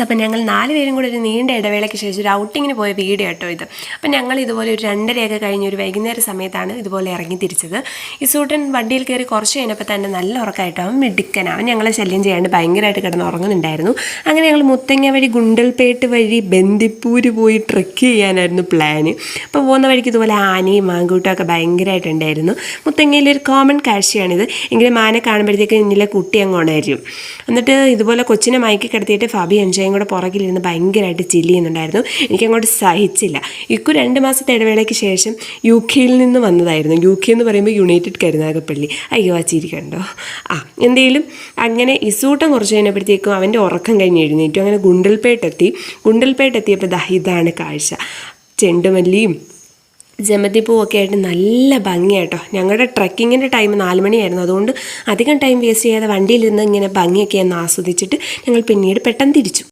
അപ്പം ഞങ്ങൾ 4 പേരും കൂടെ ഒരു നീണ്ട ഇടവേളയ്ക്ക് ശേഷം ഒരു ഔട്ടിങ്ങിന് പോയ വീഡിയോ കേട്ടോ ഇത്. അപ്പം ഞങ്ങൾ ഇതുപോലെ ഒരു 2:30 കഴിഞ്ഞ് ഒരു വൈകുന്നേര സമയത്താണ് ഇതുപോലെ ഇറങ്ങി തിരിച്ചത്. ഈ സൂട്ടൻ വണ്ടിയിൽ കയറി കുറച്ച് കഴിഞ്ഞപ്പോൾ തന്നെ നല്ല ഉറക്കമായിട്ട് അവൻ മിടുക്കനാണ്. അവൻ ഞങ്ങളെ ശല്യം ചെയ്യാണ്ട് ഭയങ്കരമായിട്ട് കിടന്ന് ഉറങ്ങുന്നുണ്ടായിരുന്നു. അങ്ങനെ ഞങ്ങൾ മുത്തങ്ങ വഴി ഗുണ്ടൽപേട്ട് വഴി ബന്ദിപ്പൂര് പോയി ട്രെക്ക് ചെയ്യാനായിരുന്നു പ്ലാന്. അപ്പോൾ പോകുന്ന വഴിക്ക് ഇതുപോലെ ആനയും മാങ്കൂട്ടമൊക്കെ ഭയങ്കരമായിട്ടുണ്ടായിരുന്നു. മുത്തങ്ങയിലൊരു കോമൺ കാഴ്ചയാണിത്. എങ്കിലും ആന കാണുമ്പോഴത്തേക്ക് ഇന്നിലെ കുട്ടി അങ്ങ് ഉണരും. എന്നിട്ട് ഇതുപോലെ കൊച്ചിനെ മയക്കി കിടത്തിയിട്ട് ഫാബി എൻജോയും കൂടെ പുറകിലിരുന്ന് ഭയങ്കരമായിട്ട് ചില്ല് ചെയ്യുന്നുണ്ടായിരുന്നു. എനിക്കങ്ങോട്ട് സഹിച്ചില്ല. ഇക്കു 2 മാസത്തെ ഇടവേളയ്ക്ക് ശേഷം UK നിന്ന് വന്നതായിരുന്നു. UK എന്ന് പറയുമ്പോൾ യുണൈറ്റഡ് കരുനാഗപ്പള്ളി. അയ്യോ ആ ചിരി കണ്ടോ. എന്തെങ്കിലും അങ്ങനെ ഇസൂട്ടം കുറച്ച് കഴിഞ്ഞപ്പോഴത്തേക്കും അവൻ്റെ ഉറക്കം കഴിഞ്ഞ് എഴുന്നേറ്റു. അങ്ങനെ ഗുണ്ടൽപേട്ടെത്തിയപ്പോൾ ഇതാണ് കാഴ്ച. ചെണ്ടുമല്ലിയും ജമന്തിപ്പൂവൊക്കെ ആയിട്ട് നല്ല ഭംഗിയാട്ടോ. ഞങ്ങളുടെ ട്രക്കിങ്ങിൻ്റെ ടൈം 4 മണിയായിരുന്നു. അതുകൊണ്ട് അധികം ടൈം വേസ്റ്റ് ചെയ്യാതെ വണ്ടിയിലിരുന്ന് ഇങ്ങനെ ഭംഗിയൊക്കെ ഒന്ന് ആസ്വദിച്ചിട്ട് ഞങ്ങൾ പിന്നീട് പെട്ടെന്ന് തിരിച്ചു.